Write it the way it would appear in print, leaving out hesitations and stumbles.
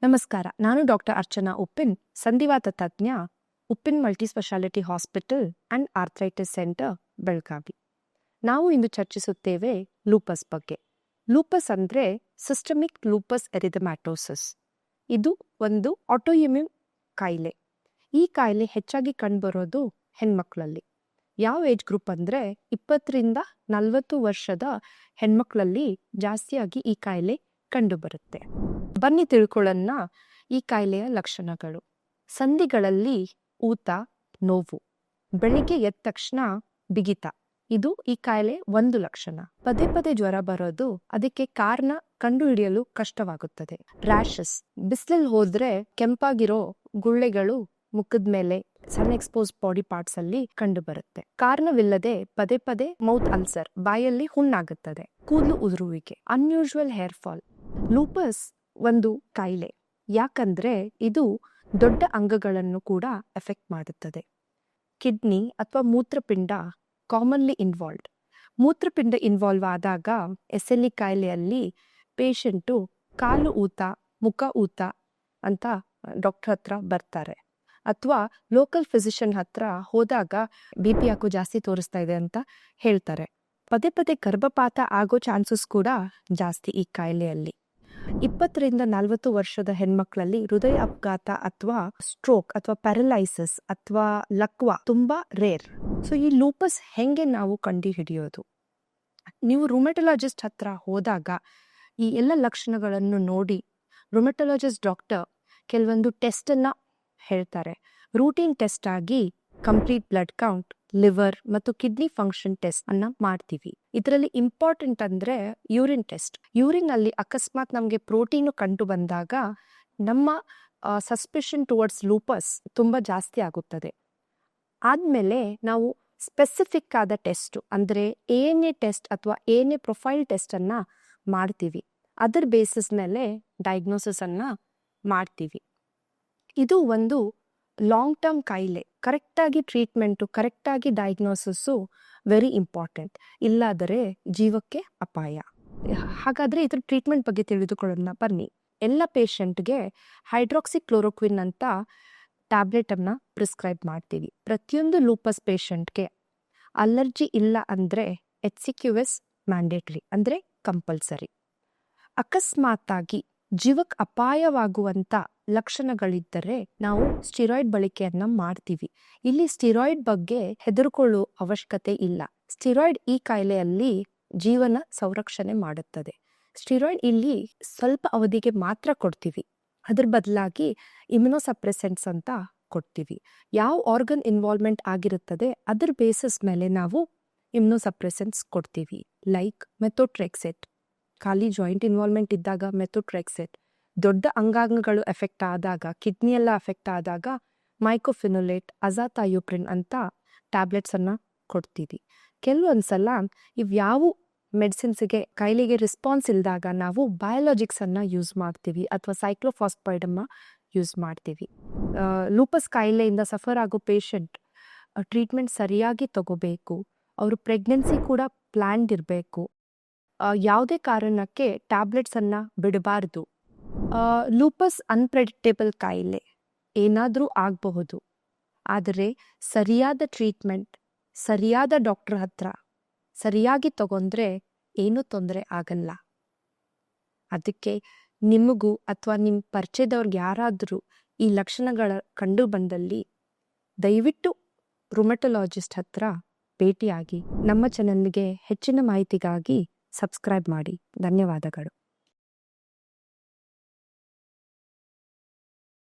ನಮಸ್ಕಾರ, ನಾನು ಡಾಕ್ಟರ್ ಅರ್ಚನಾ ಉಪ್ಪಿನ್, ಸಂಧಿವಾತ ತಜ್ಞ, Uppin multi specialty hospital and arthritis centre, Belagavi. ನಾವು ಇಂದು ಚರ್ಚಿಸುತ್ತೇವೆ ಲೂಪಸ್ ಬಗ್ಗೆ. ಲೂಪಸ್ ಅಂದ್ರೆ ಸಿಸ್ಟಮಿಕ್ ಲೂಪಸ್ ಎರಿಥೆಮ್ಯಾಟೋಸಿಸ್. ಇದು ಒಂದು ಆಟೋಇಮ್ಯೂನ್ ಕಾಯಿಲೆ. ಈ ಕಾಯಿಲೆ ಹೆಚ್ಚಾಗಿ ಕಂಡುಬರೋದು ಹೆಣ್ಮಕ್ಳಲ್ಲಿ. ಯಾವ ಏಜ್ ಗ್ರೂಪ್ ಅಂದ್ರೆ 20ರಿಂದ 40 ವರ್ಷದ ಹೆಣ್ಮಕ್ಳಲ್ಲಿ ಜಾಸ್ತಿಯಾಗಿ ಈ ಕಾಯಿಲೆ ಕಂಡುಬರುತ್ತೆ. ಬನ್ನಿ ತಿಳ್ಕೊಳ್ಳೋಣ ಈ ಕಾಯಿಲೆಯ ಲಕ್ಷಣಗಳು. ಸಂಧಿಗಳಲ್ಲಿ ಊತ, ನೋವು, ಬೆಳಿಗ್ಗೆ ಎದ್ದ ತಕ್ಷಣ ಬಿಗಿತ, ಇದು ಈ ಕಾಯಿಲೆ ಒಂದು ಲಕ್ಷಣ. ಪದೇ ಪದೇ ಜ್ವರ ಬರೋದು, ಅದಕ್ಕೆ ಕಾರಣ ಕಂಡುಹಿಡಿಯಲು ಕಷ್ಟವಾಗುತ್ತದೆ. ರ್ಯಾಷಸ್, ಬಿಸಿಲಲ್ಲಿ ಹೋದ್ರೆ ಕೆಂಪಾಗಿರೋ ಗುಳ್ಳೆಗಳು ಮುಖದ ಮೇಲೆ, ಸನ್ ಎಕ್ಸ್ಪೋಸ್ ಬಾಡಿ ಪಾರ್ಟ್ಸ್ ಅಲ್ಲಿ ಕಂಡು ಬರುತ್ತೆ. ಕಾರಣವಿಲ್ಲದೆ ಪದೇ ಪದೇ ಮೌತ್ ಅಲ್ಸರ್, ಬಾಯಲ್ಲಿ ಹುಣ್ಣಾಗುತ್ತದೆ. ಕೂದಲು ಉದುರುವಿಕೆ, ಅನ್ಯೂಶುವಲ್ ಹೇರ್ ಫಾಲ್. ಲೂಪಸ್ ಒಂದು ಕಾಯಿಲೆ, ಯಾಕಂದ್ರೆ ಇದು ದೊಡ್ಡ ಅಂಗಗಳನ್ನು ಕೂಡ ಎಫೆಕ್ಟ್ ಮಾಡುತ್ತದೆ. ಕಿಡ್ನಿ ಅಥವಾ ಮೂತ್ರಪಿಂಡ ಕಾಮನ್ಲಿ ಇನ್ವಾಲ್ವ್ಡ್. ಮೂತ್ರಪಿಂಡ ಇನ್ವಾಲ್ವ್ ಆದಾಗ SLE ಕಾಯಿಲೆಯಲ್ಲಿ ಪೇಷಂಟು ಕಾಲು ಊತ, ಮುಖ ಊತ ಅಂತ ಡಾಕ್ಟರ್ ಹತ್ರ ಬರ್ತಾರೆ. ಅಥವಾ ಲೋಕಲ್ ಫಿಸಿಷಿಯನ್ ಹತ್ರ ಹೋದಾಗ BP ಯಾಕೋ ಜಾಸ್ತಿ ತೋರಿಸ್ತಾ ಇದೆ ಅಂತ ಹೇಳ್ತಾರೆ. ಪದೇ ಪದೇ ಗರ್ಭಪಾತ ಆಗೋ ಚಾನ್ಸಸ್ ಕೂಡ ಜಾಸ್ತಿ ಈ ಕಾಯಿಲೆಯಲ್ಲಿ. 20ರಿಂದ 40 ವರ್ಷದ ಹೆಣ್ಮಕ್ಳಲ್ಲಿ ಹೃದಯ ಅಪಘಾತ ಅಥವಾ ಸ್ಟ್ರೋಕ್ ಅಥವಾ ಪ್ಯಾರಲೈಸಿಸ್ ಅಥವಾ ಲಕ್ವಾ ತುಂಬಾ ರೇರ್. ಸೊ ಈ ಲೂಪಸ್ ಹೆಂಗೆ ನಾವು ಕಂಡು ಹಿಡಿಯೋದು? ನೀವು ರುಮೆಟೊಲಾಜಿಸ್ಟ್ ಹತ್ರ ಹೋದಾಗ ಈ ಎಲ್ಲ ಲಕ್ಷಣಗಳನ್ನು ನೋಡಿ ರುಮೆಟೊಲಾಜಿಸ್ಟ್ ಡಾಕ್ಟರ್ ಕೆಲವೊಂದು ಟೆಸ್ಟ್ ಅನ್ನ ಹೇಳ್ತಾರೆ. ರೂಟೀನ್ ಟೆಸ್ಟ್ ಆಗಿ ಕಂಪ್ಲೀಟ್ ಬ್ಲಡ್ ಕೌಂಟ್, ಲಿವರ್ ಮತ್ತು ಕಿಡ್ನಿ ಫಂಕ್ಷನ್ ಟೆಸ್ಟ್ ಅನ್ನ ಮಾಡ್ತೀವಿ. ಇದರಲ್ಲಿ ಇಂಪಾರ್ಟೆಂಟ್ ಅಂದ್ರೆ ಯೂರಿನ್ ಟೆಸ್ಟ್. ಯೂರಿನ್ ಅಲ್ಲಿ ಅಕಸ್ಮಾತ್ ನಮಗೆ ಪ್ರೋಟೀನ್ ಕಂಡು ಬಂದಾಗ ನಮ್ಮ ಸಸ್ಪಿಷನ್ ಟುವರ್ಡ್ಸ್ ಲೂಪಸ್ ತುಂಬಾ ಜಾಸ್ತಿ ಆಗುತ್ತದೆ. ಆದ್ಮೇಲೆ ನಾವು ಸ್ಪೆಸಿಫಿಕ್ ಆದ ಟೆಸ್ಟ್ ಅಂದ್ರೆ ANA ಟೆಸ್ಟ್ ಅಥವಾ ANA ಪ್ರೊಫೈಲ್ ಟೆಸ್ಟ್ ಅನ್ನ ಮಾಡ್ತೀವಿ. ಅದರ ಬೇಸಿಸ್ ಮೇಲೆ ಡಯಾಗ್ನೋಸಿಸ್ ಅನ್ನ ಮಾಡ್ತೀವಿ. ಇದು ಒಂದು ಲಾಂಗ್ ಟರ್ಮ್ ಕಾಯಿಲೆ. ಕರೆಕ್ಟಾಗಿ ಟ್ರೀಟ್ಮೆಂಟು, ಕರೆಕ್ಟಾಗಿ ಡಯಾಗ್ನೋಸಿಸ್ಸು ವೆರಿ ಇಂಪಾರ್ಟೆಂಟ್. ಇಲ್ಲಾದರೆ ಜೀವಕ್ಕೆ ಅಪಾಯ. ಹಾಗಾದ್ರೆ ಇದ್ರ ಟ್ರೀಟ್ಮೆಂಟ್ ಬಗ್ಗೆ ತಿಳಿದುಕೊಳ್ಳೋಣ ಬನ್ನಿ. ಎಲ್ಲ ಪೇಷಂಟ್ಗೆ ಹೈಡ್ರಾಕ್ಸಿಕ್ಲೋರೋಕ್ವಿನ್ ಅಂತ ಟ್ಯಾಬ್ಲೆಟ್ ಅನ್ನ ಪ್ರಿಸ್ಕ್ರೈಬ್ ಮಾಡ್ತೀವಿ. ಪ್ರತಿಯೊಂದು ಲೂಪಸ್ ಪೇಷಂಟ್ಗೆ ಅಲರ್ಜಿ ಇಲ್ಲ ಅಂದ್ರೆ HCQS ಮ್ಯಾಂಡೇಟ್ರಿ ಅಂದ್ರೆ ಕಂಪಲ್ಸರಿ. ಅಕಸ್ಮಾತ್ತಾಗಿ ಜೀವಕ್ಕೆ ಅಪಾಯವಾಗುವಂತ ಲಕ್ಷಣಗಳಿದ್ದರೆ ನಾವು ಸ್ಟಿರಾಯ್ಡ್ ಬಳಕೆಯನ್ನ ಮಾಡ್ತೀವಿ. ಇಲ್ಲಿ ಸ್ಟಿರಾಯ್ಡ್ ಬಗ್ಗೆ ಹೆದರ್ಕೊಳ್ಳೋ ಅವಶ್ಯಕತೆ ಇಲ್ಲ. ಸ್ಟಿರಾಯ್ಡ್ ಈ ಕಾಯಿಲೆಯಲ್ಲಿ ಜೀವನ ಸಂರಕ್ಷಣೆ ಮಾಡುತ್ತದೆ. ಸ್ಟಿರಾಯ್ಡ್ ಇಲ್ಲಿ ಸ್ವಲ್ಪ ಅವಧಿಗೆ ಮಾತ್ರ ಕೊಡ್ತೀವಿ. ಅದ್ರ ಬದಲಾಗಿ ಇಮ್ಯುನೋಸಪ್ರೆಸೆಂಟ್ಸ್ ಅಂತ ಕೊಡ್ತೀವಿ. ಯಾವ ಆರ್ಗನ್ ಇನ್ವಾಲ್ವ್ಮೆಂಟ್ ಆಗಿರುತ್ತದೆ ಅದ್ರ ಬೇಸಿಸ್ ಮೇಲೆ ನಾವು ಇಮ್ಯುನೋಸಪ್ರೆಸೆಂಟ್ಸ್ ಕೊಡ್ತೀವಿ. ಲೈಕ್ ಮೆಥೋಟ್ರೆಕ್ಸೆಟ್, ಖಾಲಿ ಜಾಯಿಂಟ್ ಇನ್ವಾಲ್ವ್ಮೆಂಟ್ ಇದ್ದಾಗ ಮೆಥೋಟ್ರೆಕ್ಸೆಟ್, ದೊಡ್ಡ ಅಂಗಾಂಗಗಳು ಎಫೆಕ್ಟ್ ಆದಾಗ, ಕಿಡ್ನಿ ಎಲ್ಲ ಎಫೆಕ್ಟ್ ಆದಾಗ ಮೈಕೋಫಿನೋಲೇಟ್, ಅಜಾಥಯೋಪ್ರಿನ್ ಅಂತ ಟ್ಯಾಬ್ಲೆಟ್ಸ್ ಅನ್ನ ಕೊಡ್ತೀವಿ. ಕೆಲವೊಂದ್ಸಲ ಇವ್ಯಾವು ಮೆಡಿಸಿನ್ಸ್ಗೆ ಕಾಯಿಲೆಗೆ ರೆಸ್ಪಾನ್ಸ್ ಇಲ್ದಾಗ ನಾವು ಬಯೋಲಾಜಿಕ್ಸ್ ಅನ್ನ ಯೂಸ್ ಮಾಡ್ತೀವಿ ಅಥವಾ ಸೈಕ್ಲೋಫಾಸ್ಫೈಡ್ ಅನ್ನ ಯೂಸ್ ಮಾಡ್ತೀವಿ. ಲೂಪಸ್ ಕಾಯಿಲೆಯಿಂದ ಸಫರ್ ಆಗೋ ಪೇಷಂಟ್ ಟ್ರೀಟ್ಮೆಂಟ್ ಸರಿಯಾಗಿ ತಗೋಬೇಕು. ಅವರು ಪ್ರೆಗ್ನೆನ್ಸಿ ಕೂಡ ಪ್ಲಾನ್ಡ್ ಇರಬೇಕು. ಯಾವುದೇ ಕಾರಣಕ್ಕೆ ಟ್ಯಾಬ್ಲೆಟ್ಸ್ ಅನ್ನ ಬಿಡಬಾರ್ದು. ಲೂಪಸ್ ಅನ್ಪ್ರೆಡಿಕ್ಟೇಬಲ್ ಕಾಯಿಲೆ, ಏನಾದರೂ ಆಗಬಹುದು. ಆದರೆ ಸರಿಯಾದ ಟ್ರೀಟ್ಮೆಂಟ್ ಸರಿಯಾದ ಡಾಕ್ಟರ್ ಹತ್ರ ಸರಿಯಾಗಿ ತಗೊಂಡ್ರೆ ಏನೂ ತೊಂದರೆ ಆಗಲ್ಲ. ಅದಕ್ಕೆ ನಿಮಗೂ ಅಥವಾ ನಿಮ್ಮ ಪರಿಚಯದವ್ರಿಗೆ ಯಾರಾದರೂ ಈ ಲಕ್ಷಣಗಳ ಕಂಡು ಬಂದಲ್ಲಿ ದಯವಿಟ್ಟು ರುಮೆಟೊಲಾಜಿಸ್ಟ್ ಹತ್ರ ಭೇಟಿಯಾಗಿ. ನಮ್ಮ ಚಾನಲ್ಗೆ ಹೆಚ್ಚಿನ ಮಾಹಿತಿಗಾಗಿ ಸಬ್ಸ್ಕ್ರೈಬ್ ಮಾಡಿ. ಧನ್ಯವಾದಗಳು.